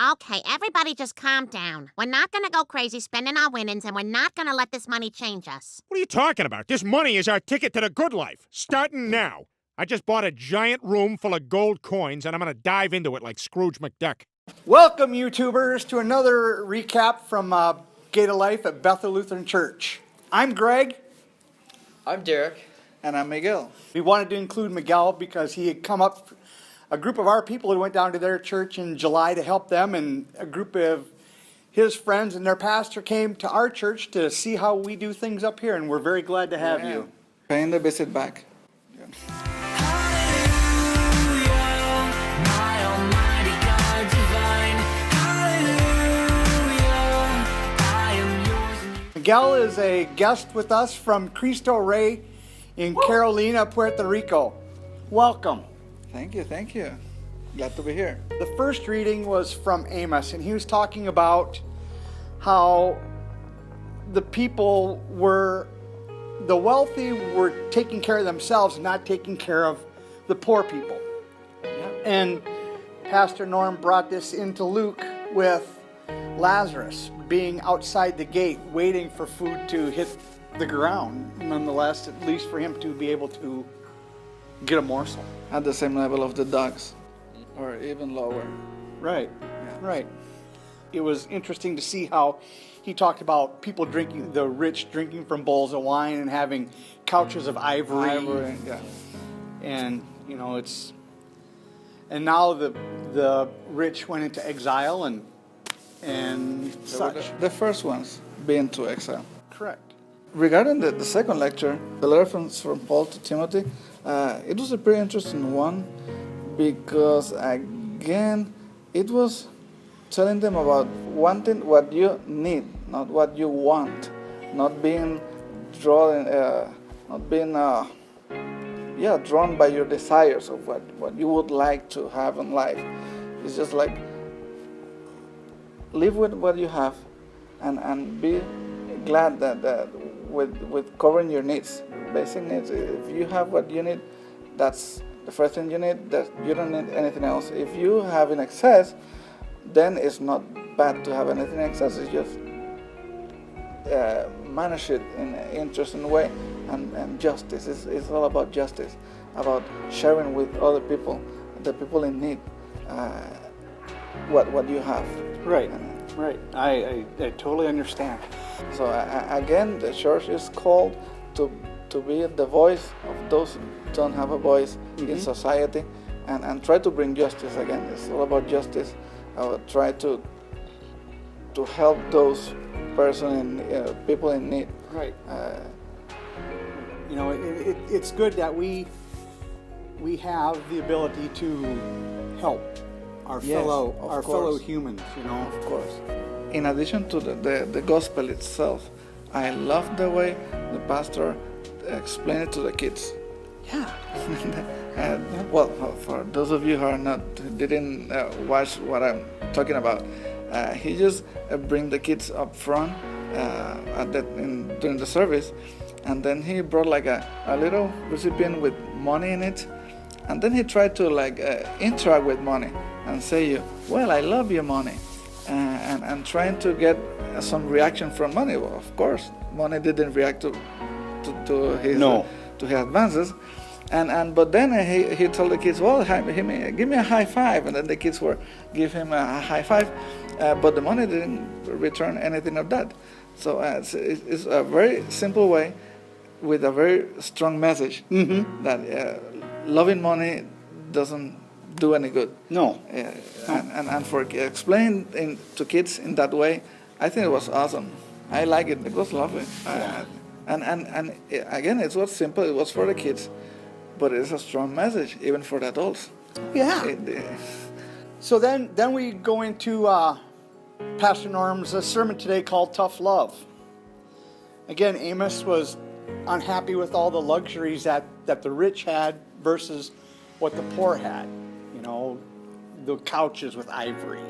Okay, everybody just calm down. We're not gonna go crazy spending our winnings, and we're not gonna let this money change us. What are you talking about? This money is our ticket to the good life, starting now. I just bought a giant room full of gold coins, and I'm gonna dive into it like Scrooge McDuck. Welcome, YouTubers, to another recap from Gate of Life at Bethel Lutheran Church. I'm Greg. I'm Derek. And I'm Miguel. We wanted to include Miguel because he had come up, a group of our people who went down to their church in July to help them, and a group of his friends and their pastor came to our church to see how we do things up here, and we're very glad to have you. Paying the visit back. Yeah. Miguel is a guest with us from Cristo Rey in Carolina, Puerto Rico. Welcome. Thank you, thank you. Glad to be here. The first reading was from Amos, and he was talking about how the wealthy were taking care of themselves and not taking care of the poor people. Yeah. And Pastor Norm brought this into Luke with Lazarus being outside the gate waiting for food to hit the ground, nonetheless, at least for him to be able to get a morsel. At the same level of the dogs, or even lower. Right, Yeah. right. It was interesting to see how he talked about people drinking, the rich drinking from bowls of wine and having couches of ivory. Yeah. And, you know, and now the rich went into exile and They were such. the first ones being to exile. Correct. Regarding the second lecture, the letter from Paul to Timothy, it was a pretty interesting one because, again, it was telling them about wanting what you need, not what you want, not being drawn, drawn by your desires of what you would like to have in life. It's just like live with what you have, and be glad that with covering your needs, basic needs. If you have what you need, that's the first thing you need. That you don't need anything else. If you have in excess, then it's not bad to have anything in excess. It's just manage it in an interesting way, and justice. It's all about justice, about sharing with other people, the people in need, what you have. Right, right. I totally understand. So again, the church is called to be the voice of those who don't have a voice in society, and try to bring justice again. It's all about justice. I will try to help those people in need. Right. You know, it's good that we have the ability to help our fellow humans. You know, Of course. In addition to the gospel itself, I love the way the pastor explained it to the kids. Yeah. Well, for those of you who didn't watch what I'm talking about, he just bring the kids up front during the service, and then he brought like a little recipient with money in it, and then he tried to interact with money and say, well, I love your money, and trying to get some reaction from money. Well, of course, money didn't react to his advances. But then he told the kids, well, give me a high five, and then the kids give him a high five, but the money didn't return anything of that. So it's a very simple way with a very strong message that loving money doesn't do any good. No. And for explaining to kids in that way, I think it was awesome. I like it. It was lovely. Yeah. And again, it was simple. It was for the kids. But it's a strong message, even for the adults. Yeah. So then we go into Pastor Norm's sermon today called Tough Love. Again, Amos was unhappy with all the luxuries that the rich had versus what the poor had. You know, the couches with ivory.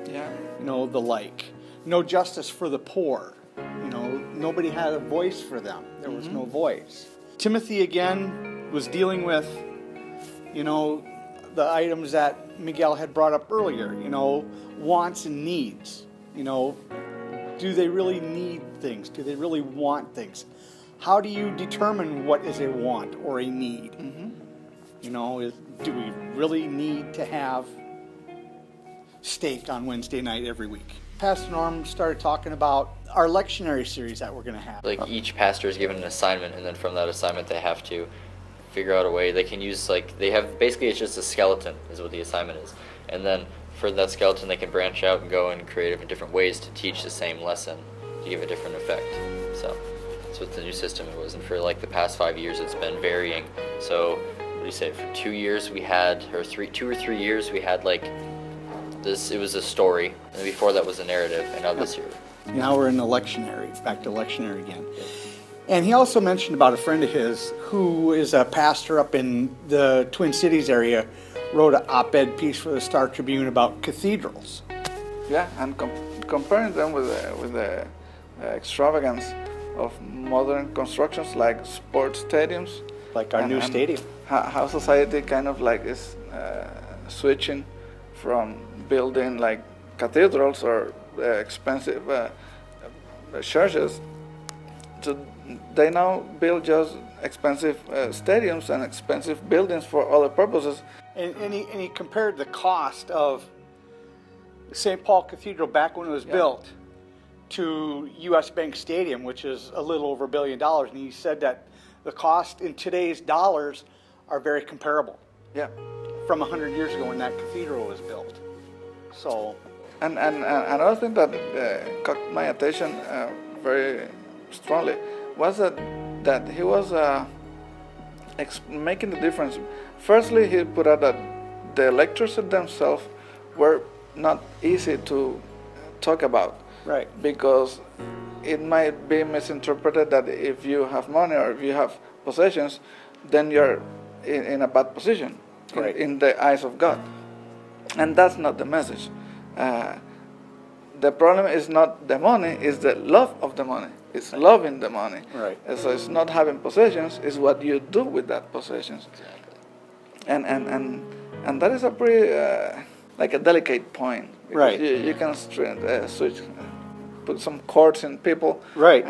Yeah. You know, the like. No justice for the poor. You know, nobody had a voice for them. There was no voice. Timothy, again, was dealing with, you know, the items that Miguel had brought up earlier, wants and needs. Do they really need things? Do they really want things? How do you determine what is a want or a need? Do we really need to have steak on Wednesday night every week? Pastor Norm started talking about our lectionary series that we're going to have. Like each pastor is given an assignment, and then from that assignment they have to figure out a way they can use, they have, basically it's just a skeleton is what the assignment is. And then for that skeleton they can branch out and go and create different ways to teach the same lesson to give a different effect. So that's what the new system was. And for the past 5 years it's been varying. So what do you say, for 2 years we had, or 2 or 3 years we had this, it was a story, and before that was a narrative, and now this year. Now we're in the lectionary, back to lectionary again. And he also mentioned about a friend of his who is a pastor up in the Twin Cities area, wrote an op-ed piece for the Star Tribune about cathedrals. Yeah, and comparing them with the extravagance of modern constructions like sports stadiums. Like our new stadium. How society kind of is switching from building cathedrals or expensive churches to they now build just expensive stadiums and expensive buildings for other purposes. And he compared the cost of St. Paul Cathedral back when it was built to U.S. Bank Stadium, which is a little over $1 billion. And he said that the cost in today's dollars are very comparable. Yeah. From 100 years ago when that cathedral was built. So. And another thing that caught my attention very strongly was that he was making the difference. Firstly, he put out that the lectures themselves were not easy to talk about. Right. Because it might be misinterpreted that if you have money or if you have possessions, then you're in a bad position in the eyes of God. And that's not the message. The problem is not the money, it's the love of the money. It's loving the money. Right. And so it's not having possessions, it's what you do with that possessions. Exactly. And that is a pretty, a delicate point. Right. You can switch, put some chords in people. Right.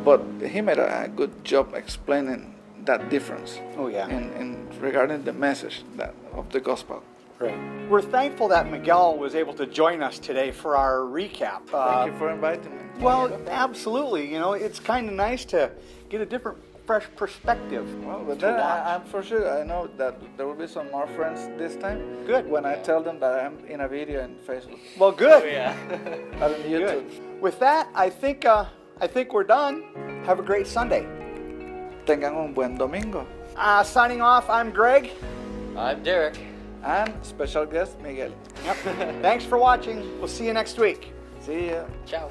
But he made a good job explaining that difference. Oh, yeah. In regarding the message of the gospel. Right. We're thankful that Miguel was able to join us today for our recap. Thank you for inviting me. Well, absolutely. It's kind of nice to get a different, fresh perspective. Well, but to then watch. I'm for sure, I know that there will be some more friends this time. Good. When I tell them that I'm in a video in Facebook. Well, good. Oh, yeah. On YouTube. Good. With that, I think we're done. Have a great Sunday. Tengan un buen domingo. Signing off, I'm Greg. I'm Derek. And special guest, Miguel. Yep. Thanks for watching. We'll see you next week. See ya. Ciao.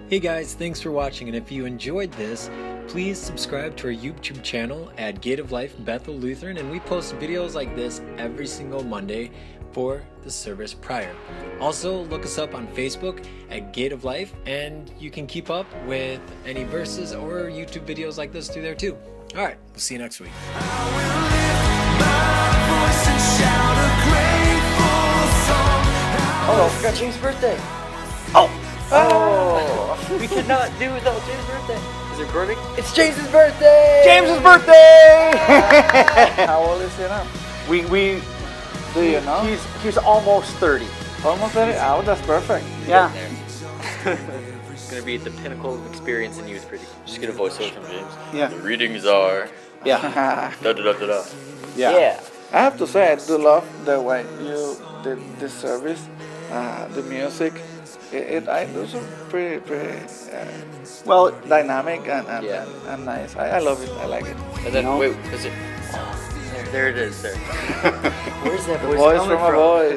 Hey guys, thanks for watching, and if you enjoyed this, please subscribe to our YouTube channel at Gate of Life Bethel Lutheran, and we post videos like this every single Monday for the service prior. Also, look us up on Facebook at Gate of Life, and you can keep up with any verses or YouTube videos like this through there too. Alright, we'll see you next week. Oh, I forgot James' birthday. Oh, We cannot do without James' birthday. Is it recording? It's James' birthday! James's birthday! How old is he now? we Do you know? he's almost 30. Almost 30? Oh, that's perfect. Yeah. It's gonna be the pinnacle of experience in youth pretty. Just get a voiceover from James. Yeah. The readings are Yeah. da da da da da. Yeah. I have to say, I do love the way you did this service, the music. It was pretty Well, dynamic and Yeah. nice. I love it. I like it. And then, You know? wait, is it? There it is, there. Where's that voice Voice coming from a voice.